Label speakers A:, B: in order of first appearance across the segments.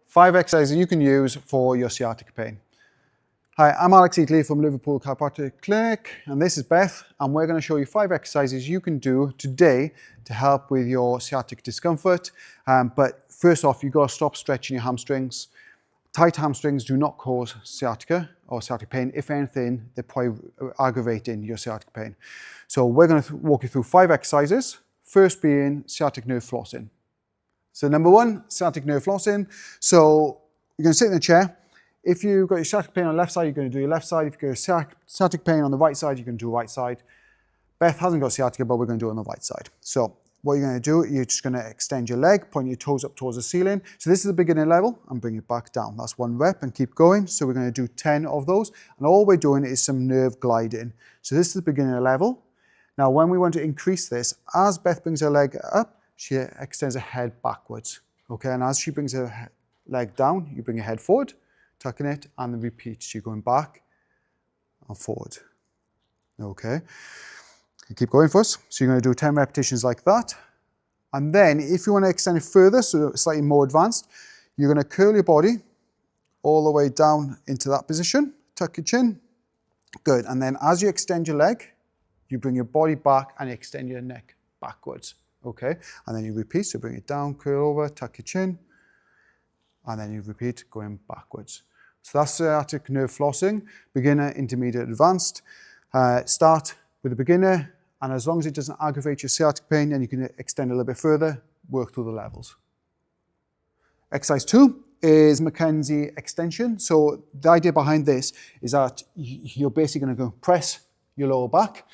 A: 5 exercises you can use for your sciatic pain. Hi, I'm Alex Eatley from Liverpool Chiropractic Clinic, and this is Beth, and we're going to show you 5 exercises you can do today to help with your sciatic discomfort. But first off, you've got to stop stretching your hamstrings. Tight hamstrings do not cause sciatica or sciatic pain. If anything, they're probably aggravating your sciatic pain. So we're going to walk you through 5 exercises, first being sciatic nerve flossing. So number 1, sciatic nerve flossing. So you're going to sit in a chair. If you've got your sciatic pain on the left side, you're going to do your left side. If you've got sciatic pain on the right side, you're going to do right side. Beth hasn't got sciatica, but we're going to do it on the right side. So what you're going to do, you're just going to extend your leg, point your toes up towards the ceiling. So this is the beginning level, and bring it back down. That's 1 rep, and keep going. So we're going to do 10 of those, and all we're doing is some nerve gliding. So this is the beginning level. Now, when we want to increase this, as Beth brings her leg up, she extends her head backwards, okay? And as she brings her leg down, you bring your head forward, tucking it, and then repeat. So you're going back and forward, okay? You keep going for us. So you're going to do 10 repetitions like that. And then if you want to extend it further, so slightly more advanced, you're going to curl your body all the way down into that position, tuck your chin, good. And then as you extend your leg, you bring your body back and you extend your neck backwards. Okay, and then you repeat, so bring it down, curl over, tuck your chin, and then you repeat, going backwards. So that's sciatic nerve flossing, beginner, intermediate, advanced. Start with the beginner, and as long as it doesn't aggravate your sciatic pain, then you can extend a little bit further, work through the levels. Exercise 2 is McKenzie Extension. So the idea behind this is that you're basically going to go press your lower back,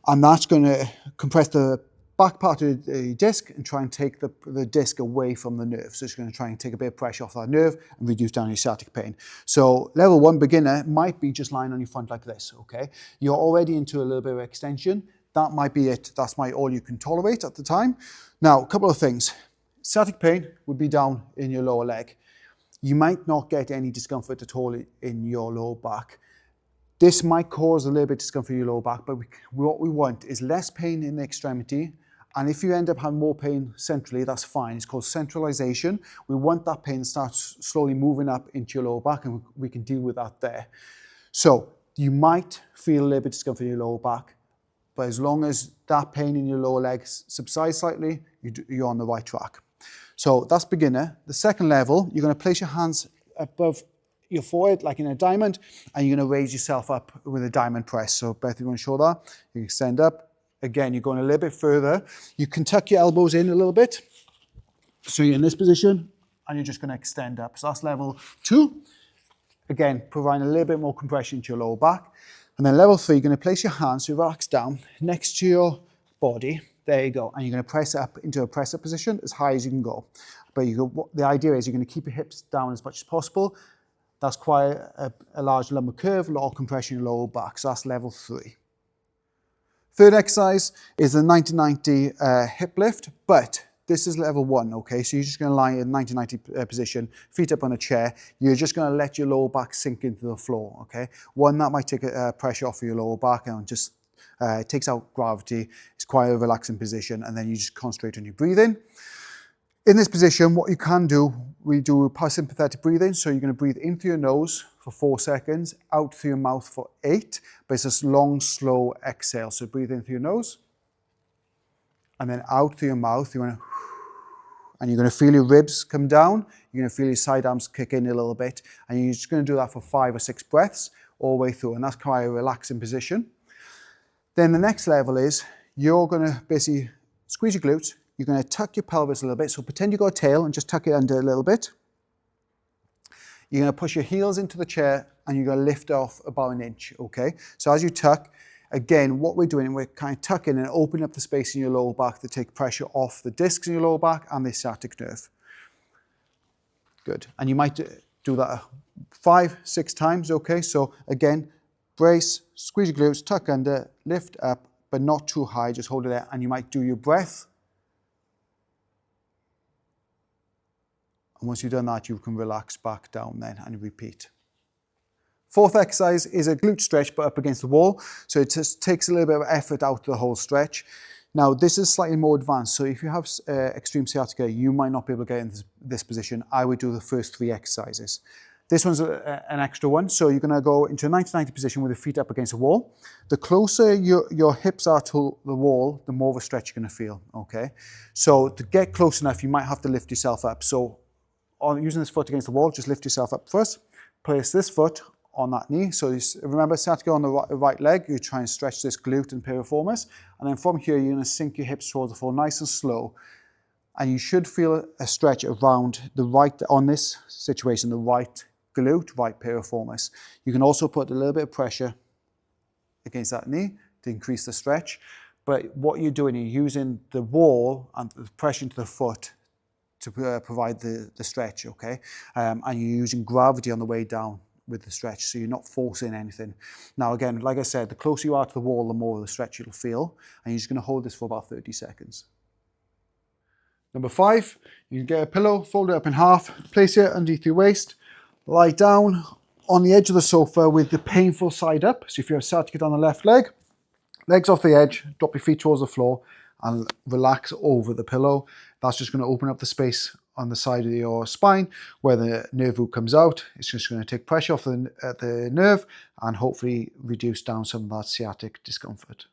A: and that's going to compress the back part of the disc and try and take the disc away from the nerve. So it's going to try and take a bit of pressure off that nerve and reduce down your sciatic pain. So level 1 beginner might be just lying on your front like this, okay? You're already into a little bit of extension. That might be it. That's all you can tolerate at the time. Now, a couple of things. Sciatic pain would be down in your lower leg. You might not get any discomfort at all in your lower back. This might cause a little bit of discomfort in your lower back, but what we want is less pain in the extremity. And if you end up having more pain centrally, that's fine. It's called centralization. We want that pain to start slowly moving up into your lower back, and we can deal with that there. So you might feel a little bit of discomfort in your lower back, but as long as that pain in your lower legs subsides slightly, you're on the right track. So that's beginner. The second level, you're going to place your hands above your forehead like in a diamond, and you're going to raise yourself up with a diamond press. So Beth, you want to show that? You can extend up. Again, you're going a little bit further. You can tuck your elbows in a little bit. So you're in this position, and you're just going to extend up. So that's level 2. Again, providing a little bit more compression to your lower back. And then level 3, you're going to place your hands, so relax down, next to your body. There you go. And you're going to press up into a press-up position as high as you can go. But the idea is you're going to keep your hips down as much as possible. That's quite a large lumbar curve, a lot of compression in your lower back. So that's level 3. Third exercise is the 90-90 hip lift, but this is level 1, okay? So you're just going to lie in 90-90 position, feet up on a chair. You're just going to let your lower back sink into the floor, okay? One, that might take pressure off of your lower back and just takes out gravity. It's quite a relaxing position, and then you just concentrate on your breathing. In this position, what you can do, we do parasympathetic breathing. So you're going to breathe in through your nose for 4 seconds, out through your mouth for 8, but it's this long, slow exhale. So breathe in through your nose, and then out through your mouth. And you're going to feel your ribs come down. You're going to feel your side arms kick in a little bit, and you're just going to do that for 5 or 6 breaths all the way through, and that's quite a relaxing position. Then the next level is you're going to basically squeeze your glutes. You're going to tuck your pelvis a little bit. So pretend you've got a tail and just tuck it under a little bit. You're going to push your heels into the chair, and you're going to lift off about 1 inch, okay? So as you tuck, again, what we're doing, we're kind of tucking and opening up the space in your lower back to take pressure off the discs in your lower back and the sciatic nerve. Good. And you might do that 5, 6 times, okay? So again, brace, squeeze your glutes, tuck under, lift up, but not too high, just hold it there. And you might do your breath. And once you've done that, you can relax back down then and repeat. Fourth exercise is a glute stretch, but up against the wall. So it just takes a little bit of effort out of the whole stretch. Now, this is slightly more advanced, so if you have extreme sciatica, you might not be able to get in this position. I would do the first 3 exercises. This one's an extra one, so you're going to go into a 90-90 position with your feet up against the wall. The closer your hips are to the wall, the more of a stretch you're going to feel, okay? So to get close enough, you might have to lift yourself up. So using this foot against the wall, just lift yourself up first. Place this foot on that knee. So remember, sciatica on the right leg, you try and stretch this glute and piriformis. And then from here, you're going to sink your hips towards the floor nice and slow. And you should feel a stretch around the right, on this situation, the right glute, right piriformis. You can also put a little bit of pressure against that knee to increase the stretch. But what you're doing, you're using the wall and the pressure into the foot to provide the stretch, okay? And you're using gravity on the way down with the stretch, so you're not forcing anything. Now again, like I said, the closer you are to the wall, the more of the stretch you'll feel, and you're just going to hold this for about 30 seconds. Number 5, you can get a pillow, fold it up in half, place it underneath your waist, lie down on the edge of the sofa with the painful side up. So if you have sciatica down the left leg, legs off the edge, drop your feet towards the floor and relax over the pillow. That's just going to open up the space on the side of your spine where the nerve root comes out. It's just going to take pressure off the nerve and hopefully reduce down some of that sciatic discomfort.